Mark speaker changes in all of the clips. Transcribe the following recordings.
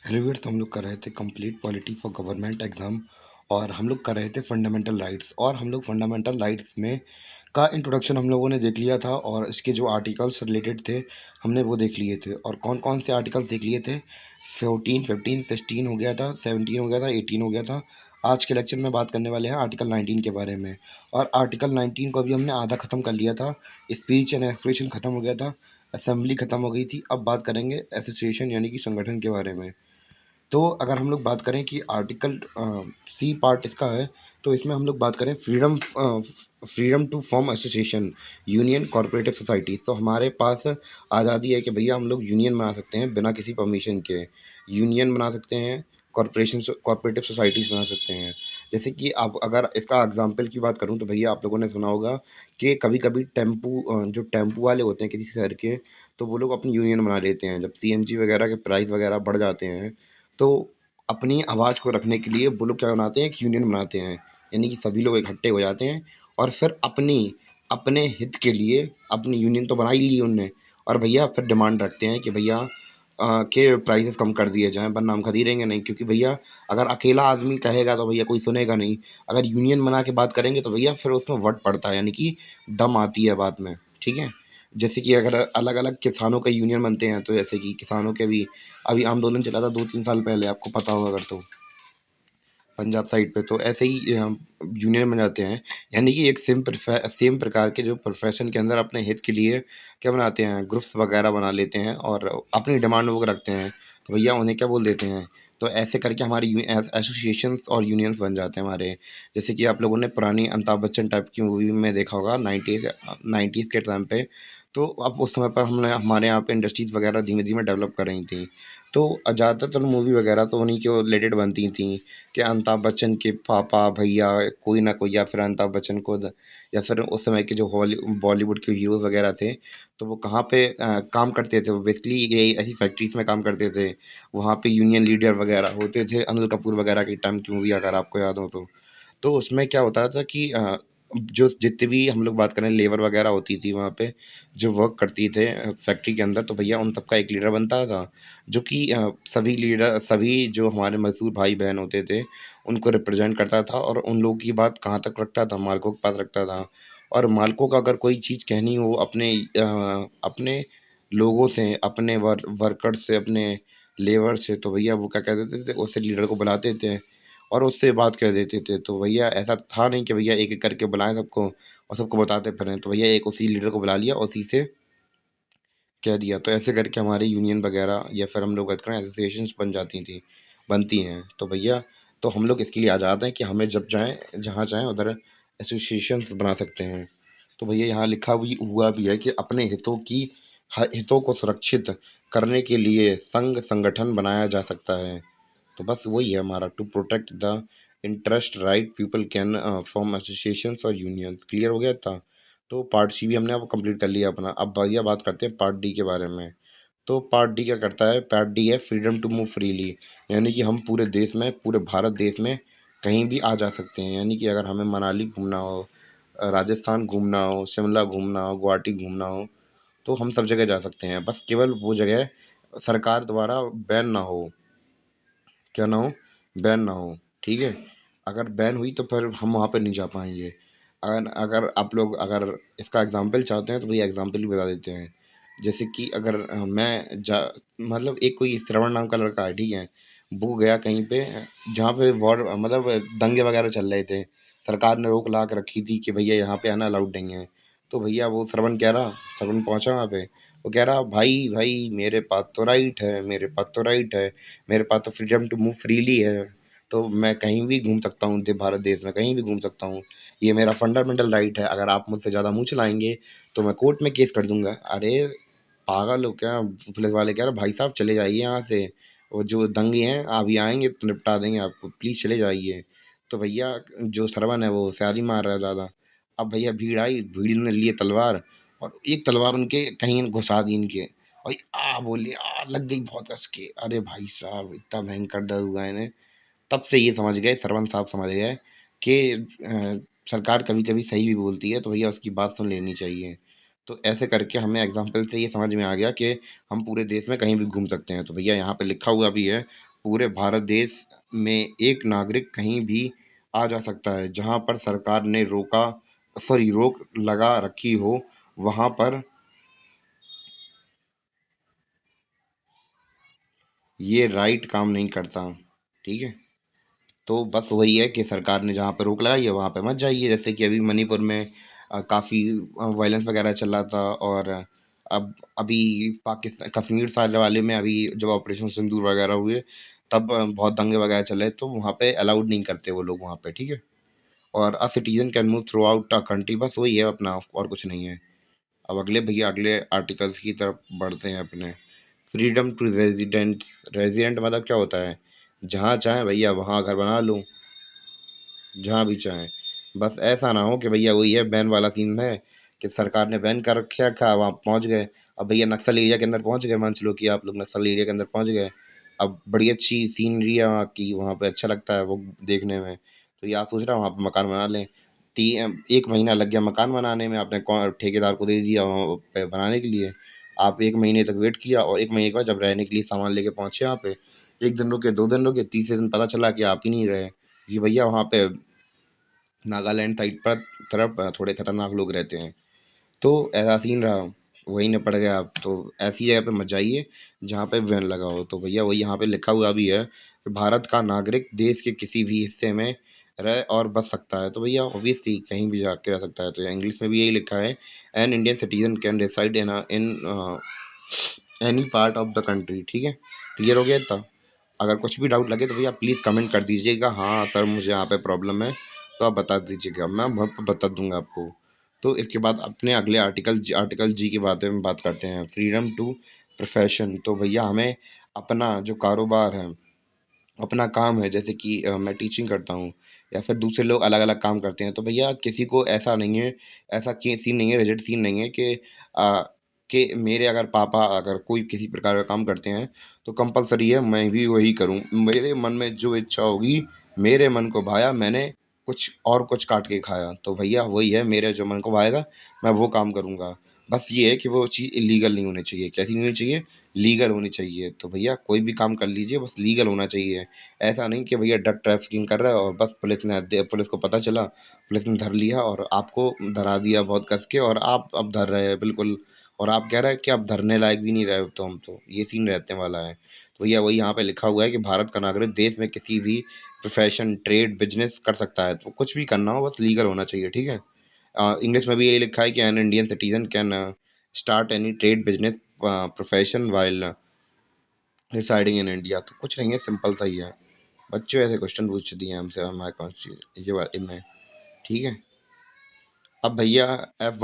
Speaker 1: Hello viewers, हम लोग कर रहे थे complete polity for government exam. और हम लोग कर रहे थे फंडामेंटल राइट्स। और हम लोग फंडामेंटल राइट्स में का इंट्रोडक्शन हम लोगों ने देख लिया था, और इसके जो आर्टिकल्स रिलेटेड थे हमने वो देख लिए थे। और कौन कौन से आर्टिकल्स देख लिए थे? 14, 15, 16 हो गया था, 17 हो गया था, 18 हो गया था। आज के लेक्चर में बात करने वाले हैं आर्टिकल 19 के बारे में। और आर्टिकल 19 को अभी हमने आधा ख़त्म कर लिया था। स्पीच एंड एक्सप्रेशन ख़त्म हो गया था, असेंबली ख़त्म हो गई थी। अब बात करेंगे एसोसिएशन यानी कि संगठन के बारे में। तो अगर हम लोग बात करें कि आर्टिकल सी पार्ट इसका है, तो इसमें हम लोग बात करें freedom to form association, union, corporative society. तो हमारे पास आज़ादी है कि भैया हम लोग यूनियन बना सकते हैं बिना किसी परमिशन के। यूनियन बना सकते हैं, कॉरपोरेटिव सोसाइटीज़ बना सकते हैं। जैसे कि आप अगर इसका एग्जांपल की बात करूं तो भैया आप लोगों ने सुना होगा कि कभी कभी जो टेम्पू वाले होते हैं किसी शहर के, तो वो लोग अपनी यूनियन बना लेते हैं। जब सीएनजी वगैरह के प्राइस वगैरह बढ़ जाते हैं, तो अपनी आवाज़ को रखने के लिए वो लोग क्या बनाते हैं, एक यूनियन बनाते हैं। यानी कि सभी लोग इकट्ठे हो जाते हैं और फिर अपने हित के लिए अपनी यूनियन तो बना ही ली उनने, और भैया फिर डिमांड रखते हैं कि भैया के प्राइसेस कम कर दिए जाएँ, वरना हम खरीदेंगे नहीं। क्योंकि भैया अगर अकेला आदमी कहेगा तो भैया कोई सुनेगा नहीं। अगर यूनियन बना के बात करेंगे तो भैया फिर उसमें वट पड़ता है, यानी कि दम आती है बात में। ठीक है? जैसे कि अगर अलग अलग किसानों के यूनियन बनते हैं, तो जैसे कि किसानों के भी अभी आंदोलन चला था 2-3 साल पहले, आपको पता होगा अगर तो, पंजाब साइड पे। तो ऐसे ही यूनियन बन जाते हैं। यानी कि एक सेम प्रकार के जो प्रोफेशन के अंदर अपने हित के लिए क्या बनाते हैं, ग्रुप्स वगैरह बना लेते हैं और अपनी डिमांड वो रखते हैं। तो भैया उन्हें क्या बोल देते हैं, तो ऐसे करके हमारे एसोसिएशंस और यूनियंस बन जाते हैं हमारे। जैसे कि आप लोगों ने पुरानी अमिताभ बच्चन टाइप की मूवी में देखा होगा, 90s के टाइम पे। तो अब उस समय पर हमने हमारे यहाँ पे इंडस्ट्रीज़ वगैरह धीमे धीमे डेवलप कर रही थी। तो ज़्यादातर मूवी वगैरह तो उन्हीं के रिलेटेड बनती थी, कि अमिताभ बच्चन के पापा, भैया, कोई ना कोई, या फिर अमिताभ बच्चन खुद, या फिर उस समय के जो बॉलीवुड के हीरोज़ वगैरह थे, तो वो कहाँ पे काम करते थे। वो बेसिकली यही ऐसी फैक्ट्रीज़ में काम करते थे। वहाँ पे यूनियन लीडर वगैरह होते थे, अनिल कपूर वगैरह की टाइम की मूवी अगर आपको याद हो तो। तो उसमें क्या होता था कि जो जितनी भी हम लोग बात करें लेबर वगैरह होती थी वहाँ पे, जो वर्क करती थे फैक्ट्री के अंदर, तो भैया उन सबका एक लीडर बनता था, जो कि सभी जो हमारे मज़दूर भाई-बहन होते थे, उनको रिप्रेज़ेंट करता था, और उन लोगों की बात कहाँ तक रखता था, मालिकों के पास रखता था। और मालिकों को अगर कोई चीज़ कहनी हो अपने लोगों से, अपने वर्कर्स से, अपने लेबर से, तो भैया वो क्या कह देते थे, उस लीडर को बुलाते थे और उससे बात कर देते थे। तो भैया ऐसा था नहीं कि भैया एक-एक करके बुलाएँ सबको और सबको बताते फिरें। तो भैया एक उसी लीडर को बुला लिया, उसी से कह दिया। तो ऐसे करके हमारी यूनियन वगैरह, या फिर हम लोग बात करें, एसोसिएशंस बनती हैं। तो भैया तो हम लोग इसके लिए आज़ाद हैं कि हमें जब चाहें, जहाँ चाहें उधर एसोसिएशंस बना सकते हैं। तो भैया यहाँ लिखा भी हुआ भी है कि अपने हितों को सुरक्षित करने के लिए संगठन बनाया जा सकता है। तो बस वही है हमारा, to protect the interest right people can form associations और यूनियंस। क्लियर हो गया था? तो पार्ट सी भी हमने अब कंप्लीट कर लिया अपना। अब भैया बात करते हैं पार्ट डी के बारे में। तो पार्ट डी क्या करता है? पार्ट डी है फ्रीडम टू मूव फ्रीली। यानी कि हम पूरे देश में, पूरे भारत देश में कहीं भी आ जा सकते हैं। यानी कि अगर हमें मनाली घूमना हो, राजस्थान घूमना हो, शिमला घूमना हो, गुवाहाटी घूमना हो, तो हम सब जगह जा सकते हैं। बस केवल वो जगह सरकार द्वारा बैन ना हो, क्या ना हो, बैन ना हो। ठीक है? अगर बैन हुई तो फिर हम वहाँ पे नहीं जा पाएंगे। अगर अगर आप लोग अगर इसका एग्जांपल चाहते हैं तो भैया एग्जांपल भी बता देते हैं। जैसे कि अगर मैं जा मतलब एक कोई श्रवण नाम का लड़का है, ठीक है? वो गया कहीं पे जहाँ पे वॉर मतलब दंगे वगैरह चल रहे थे। सरकार ने रोक ला के रखी थी कि भैया यहाँ पे आना अलाउड नहीं है। तो भैया वो श्रवण पहुँचा वहाँ पे। वो कह रहा, भाई भाई मेरे पास तो राइट है, मेरे पास तो राइट है, मेरे पास तो फ्रीडम टू मूव फ्रीली है। तो मैं कहीं भी घूम सकता हूँ, भारत देश में कहीं भी घूम सकता हूँ। ये मेरा फंडामेंटल राइट है। अगर आप मुझसे ज़्यादा मुँह चलाएँगे तो मैं कोर्ट में केस कर दूँगा। अरे पागल हो क्या? पुलिस वाले कह रहे, भाई साहब चले जाइए यहाँ से। वो जो दंगे हैं अभी आएँगे तो निपटा देंगे आपको, प्लीज़ चले जाइए। तो भैया जो श्रवण है वो होशियारी मार रहा है ज़्यादा। अब भैया भीड़ आई, भीड़ ने लिए तलवार, और एक तलवार उनके कहीं घुसा दी इनके। और बोले, लग गई बहुत कस के। अरे भाई साहब इतना भयंकर दर्द हुआ इन्हें। तब से ये समझ गए, सरपंच साहब समझ गए कि सरकार कभी कभी सही भी बोलती है, तो भैया उसकी बात सुन लेनी चाहिए। तो ऐसे करके हमें एग्जाम्पल से ये समझ में आ गया कि हम पूरे देश में कहीं भी घूम सकते हैं। तो भैया यहाँ पे लिखा हुआ भी है, पूरे भारत देश में एक नागरिक कहीं भी आ जा सकता है जहां पर सरकार ने रोक लगा रखी हो, वहां पर ये राइट काम नहीं करता। ठीक है। तो बस वही है कि सरकार ने जहाँ पे रोक लगाई है वहाँ पे मत जाइए। जैसे कि अभी मणिपुर में काफ़ी वायलेंस वगैरह चल रहा था, और अब अभी पाकिस्तान कश्मीर साइड वाले में अभी जब ऑपरेशन सिंदूर वगैरह हुए, तब बहुत दंगे वगैरह चले, तो वहाँ पे अलाउड नहीं करते वो लोग वहाँ पे। ठीक है। और a citizen can move through out a country, बस वही है अपना, और कुछ नहीं है। अब अगले भैया अगले आर्टिकल्स की तरफ बढ़ते हैं अपने। Freedom to resident. रेजिडेंट मतलब क्या होता है? जहाँ चाहे भैया वहाँ घर बना लूँ, जहाँ भी चाहें। बस ऐसा ना हो कि भैया वही है बैन वाला सीन है, कि सरकार ने बैन कर रखा था, वहाँ पहुँच गए। अब भैया नक्सल एरिया के अंदर पहुँच गए, मान चलो कि आप लोग नक्सल एरिया के अंदर पहुँच गए। अब बड़ी अच्छी सीनरी है वहाँ की, वहाँ पे अच्छा लगता है वो देखने में। तो ये आप सोच रहे हो वहाँ पे मकान बना लें। ती 1 महीना लग गया मकान बनाने में, आपने ठेकेदार को दे दिया वहाँ पे बनाने के लिए। आप 1 महीने तक वेट किया, और 1 महीने के बाद जब रहने के लिए सामान लेके पहुँचे वहाँ पे, 1 दिन रुके, 2 दिन रुके, तीसरे दिन पता चला कि आप ही नहीं रहे। कि भैया वहाँ पे नागालैंड साइड पर तरफ थोड़े खतरनाक लोग रहते हैं। तो ऐसा सीन रहा, वहीं न पड़ गया आप। तो ऐसी जगह पे मत जाइए जहाँ पे बैन लगा हो। तो भैया वही यहाँ पे लिखा हुआ भी है कि भारत का नागरिक देश के किसी भी हिस्से में रह और बस सकता है। तो भैया ऑब्वियसली कहीं भी जाके रह सकता है। तो इंग्लिश में भी यही लिखा है, an Indian citizen can reside in any part of the country. ठीक है। क्लियर हो गया इतना? अगर कुछ भी डाउट लगे तो भैया प्लीज़ कमेंट कर दीजिएगा, हाँ सर मुझे यहाँ पे प्रॉब्लम है, तो आप बता दीजिएगा, मैं बता दूंगा आपको। तो इसके बाद अपने अगले आर्टिकल जी के बारे में बात करते हैं, फ्रीडम टू प्रोफेशन। तो भैया हमें अपना जो कारोबार है, अपना काम है, जैसे कि मैं टीचिंग करता हूँ, या फिर दूसरे लोग अलग अलग काम करते हैं, तो भैया किसी को ऐसा नहीं है, ऐसा सीन नहीं है, रिजिड सीन नहीं है कि मेरे अगर पापा अगर कोई किसी प्रकार का काम करते हैं, तो कंपलसरी है मैं भी वही करूँ। मेरे मन में जो इच्छा होगी, मेरे मन को भाया, मैंने कुछ काट के खाया, तो भैया वही है, मेरे जो मन को भाएगा मैं वो काम करूँगा। बस ये है कि वो चीज़ इलीगल नहीं होनी चाहिए। कैसी नहीं होनी चाहिए? लीगल होनी चाहिए। तो भैया कोई भी काम कर लीजिए, बस लीगल होना चाहिए। ऐसा नहीं कि भैया ड्रग ट्रैफिकिंग कर रहा है और बस पुलिस को पता चला, पुलिस ने धर लिया और आपको धरा दिया बहुत कस के, और आप अब धर रहे हैं बिल्कुल, और आप कह रहे हैं कि आप धरने लायक भी नहीं रहे हो, तो हम तो ये सीन रहने वाला है। तो भैया वही यहाँ पे लिखा हुआ है कि भारत का नागरिक देश में किसी भी प्रोफेशन, ट्रेड, बिजनेस कर सकता है। तो कुछ भी करना हो बस लीगल होना चाहिए। ठीक है। इंग्लिश में भी यही लिखा है कि N Indian citizen can start any trade, business, profession while residing in India. तो कुछ नहीं है, सिंपल सा ही है। बच्चों ऐसे क्वेश्चन पूछ दिए हमसे हमारे कॉन्स्टिट्यूशन ये वाले में। ठीक है। अब भैया एफ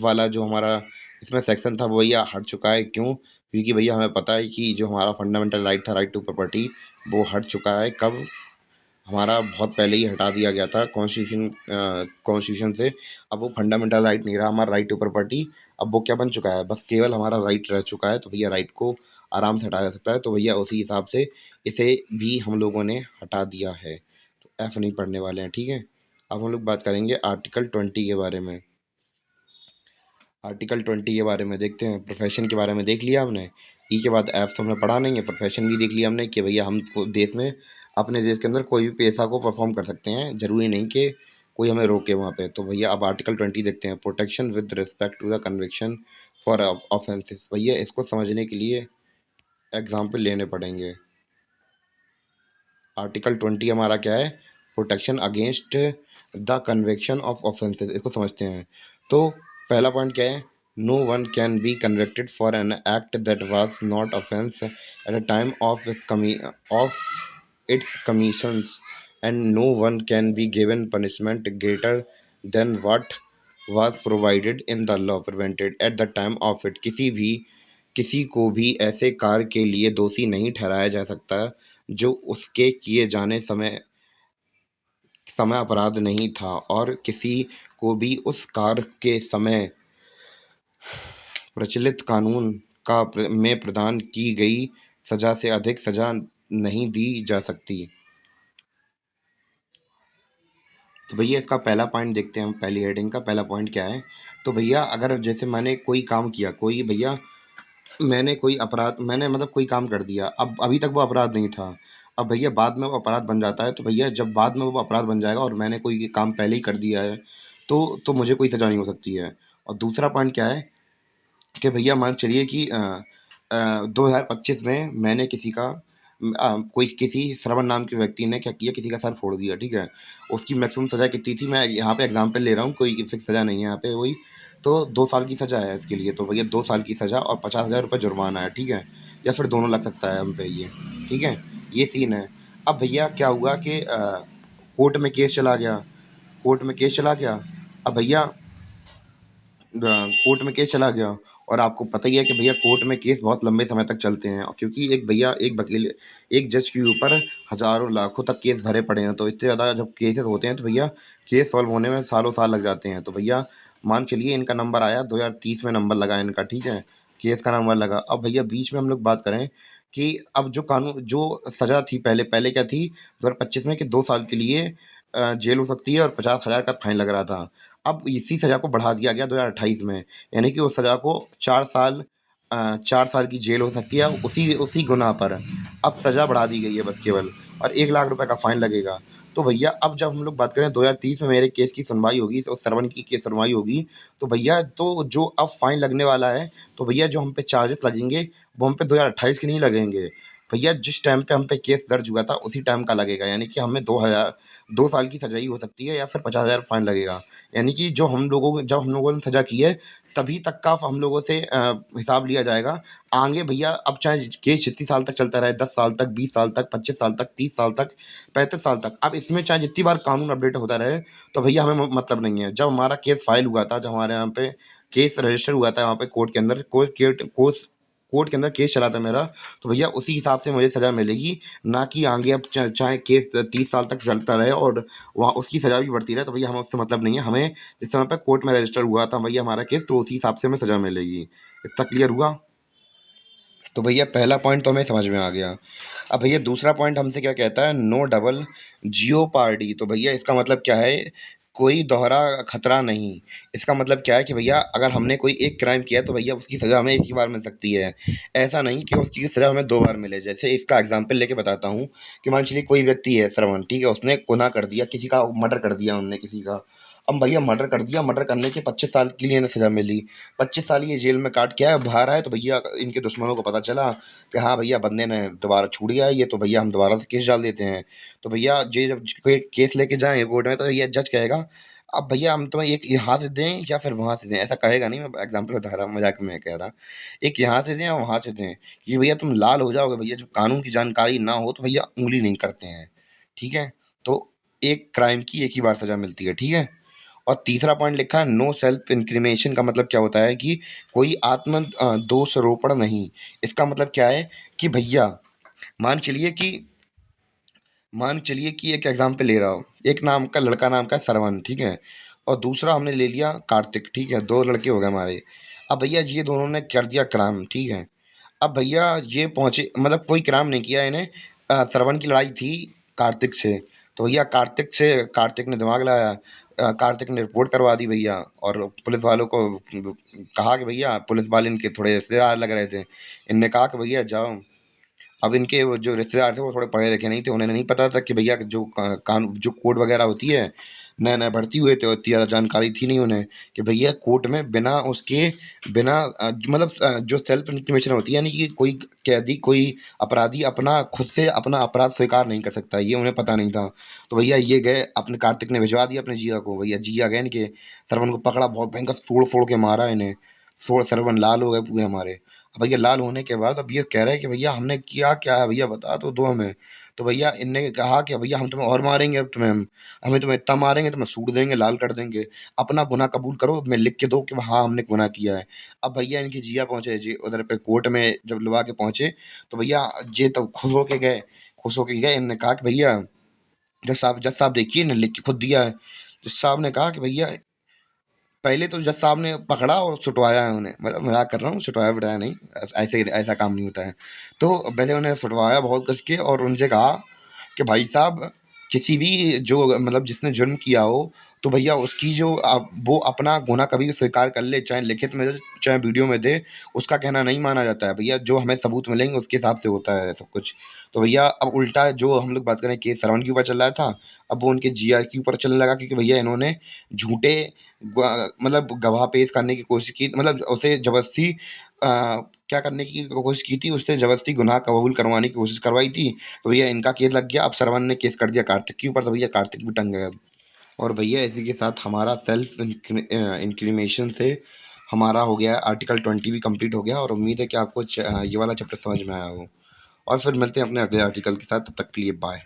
Speaker 1: वाला जो हमारा इसमें सेक्शन था वो भैया हट चुका है। क्यों? क्योंकि भैया हमें पता है कि जो हमारा फंडामेंटल राइट था, राइट टू प्रॉपर्टी, वो हट चुका है। कब? हमारा बहुत पहले ही हटा दिया गया था कॉन्स्टिट्यूशन से। अब वो फंडामेंटल राइट नहीं रहा हमारा, राइट टू प्रॉपर्टी। अब वो क्या बन चुका है? बस केवल हमारा राइट रह चुका है। तो भैया राइट को आराम से हटाया जा सकता है। तो भैया उसी हिसाब से इसे भी हम लोगों ने हटा दिया है। तो एफ नहीं पढ़ने वाले हैं। ठीक है। अब हम लोग बात करेंगे आर्टिकल 20 के बारे में। आर्टिकल 20 के बारे में देखते हैं। प्रोफेशन के बारे में देख लिया हमने। ई के बाद एफ तो हमने पढ़ा नहीं है। प्रोफेशन भी देख लिया हमने कि भैया हम देश में, अपने देश के अंदर कोई भी पेशा को परफॉर्म कर सकते हैं, जरूरी नहीं कि कोई हमें रोके वहाँ पे। तो भैया अब आर्टिकल 20 देखते हैं, protection with respect to the conviction for offences. भैया इसको समझने के लिए एग्जाम्पल लेने पड़ेंगे। आर्टिकल 20 हमारा क्या है? Protection against the conviction of offences. इसको समझते हैं। तो पहला पॉइंट क्या है? No one can be convicted for an act that was not offence at a time of its commissions, and no one can be given punishment greater than what was provided in the law prevented at the time of it। किसी को भी ऐसे कार्य के लिए दोषी नहीं ठहराया जा सकता जो उसके किए जाने समय समय अपराध नहीं था, और किसी को भी उस कार्य के समय प्रचलित कानून में प्रदान की गई सजा से अधिक सजा नहीं दी जा सकती। तो भैया इसका पहला पॉइंट देखते हैं हम। पहली हेडिंग का पहला पॉइंट क्या है? तो भैया अगर जैसे मैंने कोई काम किया, कोई भैया मैंने मतलब कोई काम कर दिया, अब अभी तक वो अपराध नहीं था। अब भैया बाद में वो अपराध बन जाता है, तो भैया जब बाद में वो अपराध बन जाएगा और मैंने कोई काम पहले ही कर दिया है, तो मुझे कोई सज़ा नहीं हो सकती है। और दूसरा पॉइंट क्या है कि भैया मान चलिए कि 2025 में मैंने कोई किसी श्रवण नाम के व्यक्ति ने क्या किया, किसी का सर फोड़ दिया, ठीक है? उसकी मैक्सिमम सज़ा कितनी थी, मैं यहाँ पे एग्जांपल ले रहा हूँ, कोई फिक्स सज़ा नहीं है यहाँ पे वही। तो 2 साल की सज़ा है इसके लिए, तो भैया 2 साल की सज़ा और 50,000 रुपये जुर्माना है, ठीक है? या फिर दोनों लग सकता है हम पे ये, ठीक है? ये सीन है। अब भैया क्या हुआ कि कोर्ट में केस चला गया, कोर्ट में केस चला गया। अब भैया कोर्ट में केस चला गया, और आपको पता ही है कि भैया कोर्ट में केस बहुत लंबे समय तक चलते हैं, और क्योंकि एक भैया एक वकील एक जज के ऊपर हजारों लाखों तक केस भरे पड़े हैं, तो इतने ज़्यादा जब केसेस होते हैं तो भैया केस सॉल्व होने में सालों साल लग जाते हैं। तो भैया मान चलिए इनका नंबर आया 2030 में, नंबर लगा इनका, ठीक है? केस का नंबर लगा। अब भैया बीच में हम लोग बात करें कि अब जो कानून जो सज़ा थी पहले पहले क्या थी 2025 में, कि 2 साल के लिए जेल हो सकती है और 50,000 का फाइन लग रहा था। अब इसी सज़ा को बढ़ा दिया गया 2028 में, यानी कि उस सज़ा को 4 साल की जेल हो सकती है उसी उसी गुनाह पर। अब सज़ा बढ़ा दी गई है बस केवल, और 1 लाख रुपए का फाइन लगेगा। तो भैया अब जब हम लोग बात करें 2030 में मेरे केस की सुनवाई होगी, तो श्रवण की केस सुनवाई होगी, तो भैया तो जो अब फाइन लगने वाला है, तो भैया जो हम पे चार्जेस लगेंगे वो हम पे 2028 के नहीं लगेंगे भैया, जिस टाइम पे हम पे केस दर्ज हुआ था उसी टाइम का लगेगा। यानी कि हमें 2 साल की सजा ही हो सकती है या फिर 50,000 फाइन लगेगा। यानी कि जब हम लोगों ने सज़ा की है, तभी तक का हम लोगों से हिसाब लिया जाएगा। आगे भैया अब चाहे केस जितनी साल तक चलता रहे, 10 साल तक, 20 साल तक, 25 साल तक, 30 साल तक, 35 साल तक, अब इसमें चाहे जितनी बार कानून अपडेट होता रहे, तो भैया हमें मतलब नहीं है। जब हमारा केस फाइल हुआ था, जब हमारे यहाँ पे केस रजिस्टर हुआ था, वहाँ पे कोर्ट के अंदर कोर्ट के अंदर केस चला था मेरा, तो भैया उसी हिसाब से मुझे सज़ा मिलेगी, ना कि आगे अब चाहे केस 30 साल तक चलता रहे और वहाँ उसकी सज़ा भी बढ़ती रहे, तो भैया हमें उससे मतलब नहीं है। हमें जिस समय पे कोर्ट में रजिस्टर हुआ था भैया हमारा केस, तो उसी हिसाब से हमें सज़ा मिलेगी। इतना क्लियर हुआ? तो भैया पहला पॉइंट तो हमें समझ में आ गया। अब भैया दूसरा पॉइंट हमसे क्या कहता है, नो डबल जियोपार्डी। तो भैया इसका मतलब क्या है, कोई दोहरा खतरा नहीं। इसका मतलब क्या है कि भैया अगर हमने कोई एक क्राइम किया तो भैया उसकी सज़ा हमें एक ही बार मिल सकती है, ऐसा नहीं कि उसकी सज़ा हमें 2 बार मिले। जैसे इसका एग्जाम्पल लेके बताता हूँ कि मान चलिए कोई व्यक्ति है श्रवण, ठीक है? उसने गुनाह कर दिया, किसी का मर्डर कर दिया उनने किसी का। अब भैया मर्डर कर दिया, मर्डर करने के 25 साल के लिए इन्हें सज़ा मिली, 25 साल ये जेल में काट के आया, बाहर आए तो भैया इनके दुश्मनों को पता चला कि हाँ भैया बंदे ने दोबारा छूट गया है ये, तो भैया हम दोबारा से केस डाल देते हैं। तो भैया ये जब कोई केस लेके जाएँ कोर्ट में, तो ये जज कहेगा, अब भैया हम तुम्हें एक यहाँ से दें या फिर वहाँ से दें? ऐसा कहेगा नहीं, मैं एग्ज़ाम्पल बता रहा हूँ, मज़ाक में कह रहा। एक यहाँ से दें या वहाँ से दें, कि भैया तुम लाल हो जाओगे भैया, जब कानून की जानकारी ना हो तो भैया उँगली नहीं करते हैं, ठीक है? तो एक क्राइम की एक ही बार सज़ा मिलती है, ठीक है? और तीसरा पॉइंट लिखा है नो सेल्फ इंक्रिमिनेशन, का मतलब क्या होता है कि कोई दोषारोपण नहीं। इसका मतलब क्या है कि भैया मान चलिए कि एक एग्जाम्पल ले रहा हूँ, एक नाम का लड़का नाम का सरवन, ठीक है? और दूसरा हमने ले लिया कार्तिक, ठीक है? 2 लड़के हो गए हमारे। अब भैया ये दोनों ने कर दिया क्राइम, ठीक है? अब भैया ये पहुंचे, मतलब कोई क्राइम नहीं किया इन्हें, श्रवण की लड़ाई थी कार्तिक से, तो भैया कार्तिक ने दिमाग लगाया, कार्तिक ने रिपोर्ट करवा दी भैया, और पुलिस वालों को कहा कि भैया, पुलिस वाले इनके थोड़े रिश्तेदार लग रहे थे, इनने कहा कि भैया जाओ। अब इनके वो जो रिश्तेदार थे वो थोड़े पढ़े लिखे नहीं थे, उन्हें नहीं पता था कि भैया जो जो कोड वगैरह होती है, नए नए भर्ती हुए थे, इतनी ज़्यादा जानकारी थी नहीं उन्हें कि भैया कोर्ट में बिना मतलब जो सेल्फ इंटीमेशन होती है, यानी कि कोई कैदी कोई अपराधी अपना खुद से अपना अपराध स्वीकार नहीं कर सकता, ये उन्हें पता नहीं था। तो भैया ये गए, अपने कार्तिक ने भिजवा दिया अपने जिया को, भैया जिया गए इनके, सरवन को पकड़ा, बहुत भयंकर सोड़ फोड़ के मारा इन्हें, सोड़ सरवन लाल हो गए पूरे हमारे। अब भैया लाल होने के बाद अब ये कह रहे हैं कि भैया हमने किया क्या है, भैया बता तो दो हमें। तो भैया इनने कहा कि भैया हम तुम्हें और मारेंगे, अब हमें तुम्हें इतना मारेंगे, तुम्हें सूट देंगे, लाल कर देंगे, अपना गुनाह कबूल करो, मैं लिख के दो कि हाँ हमने गुनाह किया है। अब भैया इनकी जिया पहुंचे जी उधर पे कोर्ट में, जब लुआ के पहुंचे, तो भैया ये तो खुश होके गए, इनने कहा कि भैया जज साहब देखिए, इन्हें लिख के खुद दिया है। जज साहब ने कहा कि भैया पहले तो जज साहब ने पकड़ा और सुटवाया है उन्हें, मतलब मजाक कर रहा हूँ, सुटवाया बिठाया नहीं, ऐसे ऐसा काम नहीं होता है। तो पहले उन्हें सुटवाया बहुत कस के, और उनसे कहा कि भाई साहब, किसी भी जो मतलब जिसने जुर्म किया हो तो भैया उसकी जो वो अपना गुनाह कभी भी स्वीकार कर ले, चाहे लिखित में दे, चाहे वीडियो में दे, उसका कहना नहीं माना जाता है भैया। जो हमें सबूत मिलेंगे उसके हिसाब से होता है सब कुछ। तो भैया अब उल्टा जो हम लोग बात करें केस श्रवण के ऊपर चल रहा था, अब वो उनके जीआर के ऊपर चलने लगा, क्योंकि भैया इन्होंने झूठे मतलब गवाह पेश करने की कोशिश की, मतलब उसे जबरदस्ती क्या करने की कोशिश की थी, उससे जबरदस्ती गुनाह कबूल करवाने की कोशिश करवाई थी। तो भैया इनका केस लग गया। अब श्रवण ने केस कर दिया कार्तिक के ऊपर, तो भैया कार्तिक भी टंग गए अब। और भैया इसी के साथ हमारा सेल्फ इंक्रिमिनेशन से हमारा हो गया आर्टिकल 20 भी कंप्लीट हो गया, और उम्मीद है कि आपको ये वाला चैप्टर समझ में आया हो। और फिर मिलते हैं अपने अगले आर्टिकल के साथ, तब तक के लिए बाय।